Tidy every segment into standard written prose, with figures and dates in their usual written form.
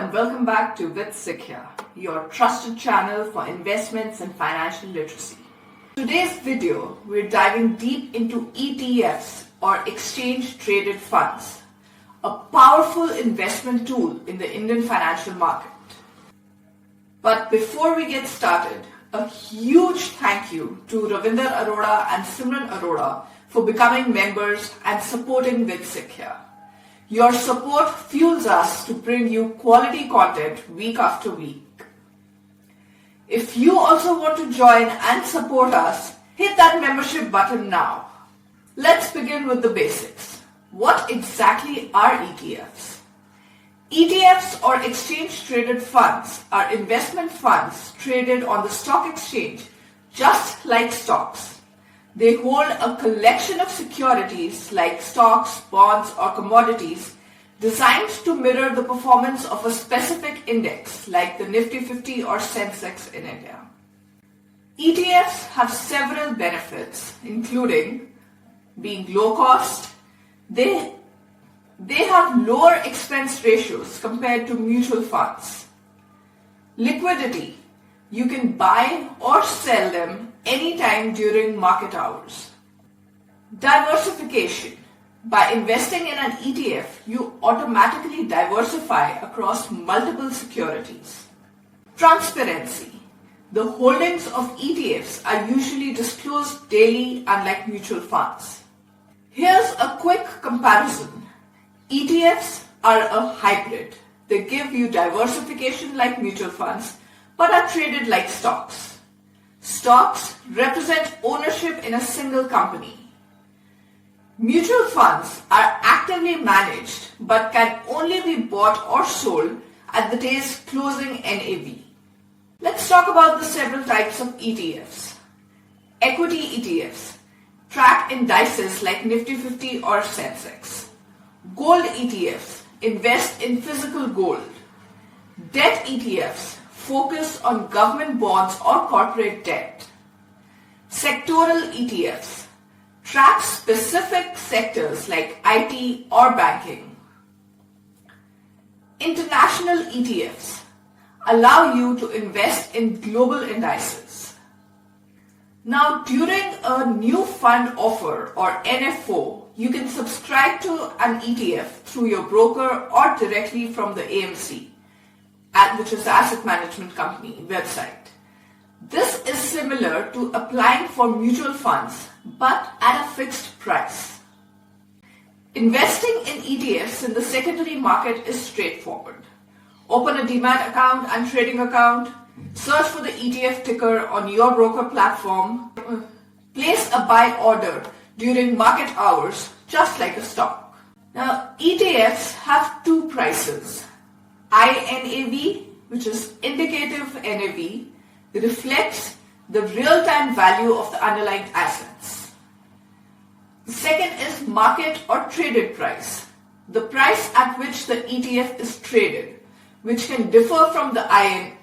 and welcome back to With Sikhya, your trusted channel for investments and financial literacy. In today's video, we're diving deep into ETFs or exchange traded funds, a powerful investment tool in the Indian financial market. But before we get started, a huge thank you to Ravinder Arora and Simran Arora for becoming members and supporting With Sikhya. Your support fuels us to bring you quality content week after week. If you also want to join and support us, hit that membership button now. Let's begin with the basics. What exactly are ETFs? ETFs or exchange traded funds are investment funds traded on the stock exchange just like stocks. They hold a collection of securities like stocks, bonds, or commodities designed to mirror the performance of a specific index like the Nifty 50 or Sensex in India. ETFs have several benefits, including being low cost. They have lower expense ratios compared to mutual funds. Liquidity. You can buy or sell them anytime during market hours. Diversification. By investing in an ETF, you automatically diversify across multiple securities. Transparency. The holdings of ETFs are usually disclosed daily, unlike mutual funds. Here's a quick comparison. ETFs are a hybrid. They give you diversification like mutual funds, but are traded like stocks. Stocks represent ownership in a single company. Mutual funds are actively managed but can only be bought or sold at the day's closing NAV. Let's talk about the several types of ETFs. Equity ETFs track indices like Nifty 50 or Sensex. Gold ETFs invest in physical gold. Debt ETFs focus on government bonds or corporate debt. Sectoral ETFs track specific sectors like IT or banking. International ETFs allow you to invest in global indices. Now, during a new fund offer or NFO, you can subscribe to an ETF through your broker or directly from the AMC, which is the asset management company website. This is similar to applying for mutual funds, but at a fixed price. Investing in ETFs in the secondary market is straightforward. Open a demat account and trading account, search for the ETF ticker on your broker platform, place a buy order during market hours, just like a stock. Now, ETFs have two prices. INAV, which is indicative NAV, reflects the real-time value of the underlying assets. The second is market or traded price, the price at which the ETF is traded, which can differ from the INAV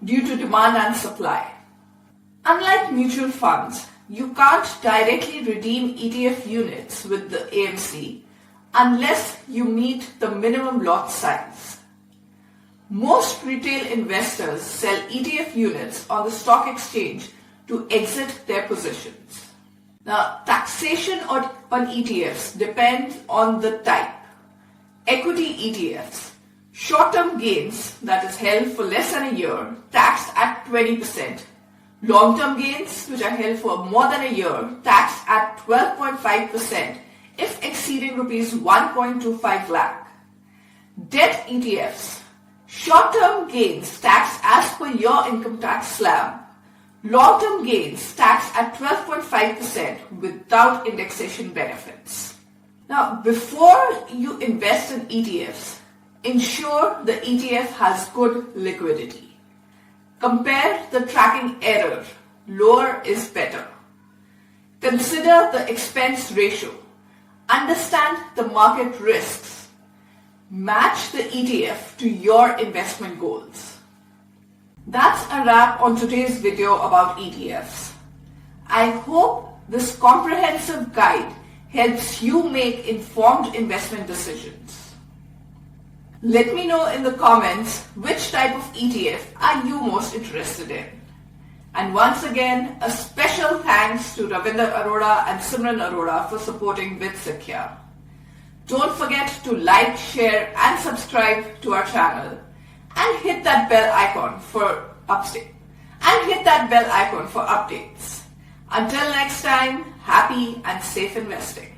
due to demand and supply. Unlike mutual funds, you can't directly redeem ETF units with the AMC unless you meet the minimum lot size. Most retail investors sell ETF units on the stock exchange to exit their positions. Now, taxation on ETFs depends on the type. Equity ETFs, short-term gains that is held for less than a year, taxed at 20%. Long-term gains, which are held for more than a year, taxed at 12.5%. if exceeding rupees 1.25 lakh. Debt ETFs, short-term gains taxed as per your income tax slab. Long-term gains taxed at 12.5% without indexation benefits. Now, before you invest in ETFs, ensure the ETF has good liquidity. Compare the tracking error. Lower is better. Consider the expense ratio. Understand the market risks. Match the ETF to your investment goals. That's a wrap on today's video about ETFs. I hope this comprehensive guide helps you make informed investment decisions. Let me know in the comments which type of ETF are you most interested in. And once again, a special thanks to Ravinder Arora and Simran Arora for supporting with Secure. Don't forget to like, share and subscribe to our channel and hit that bell icon for updates. Until next time, happy and safe investing.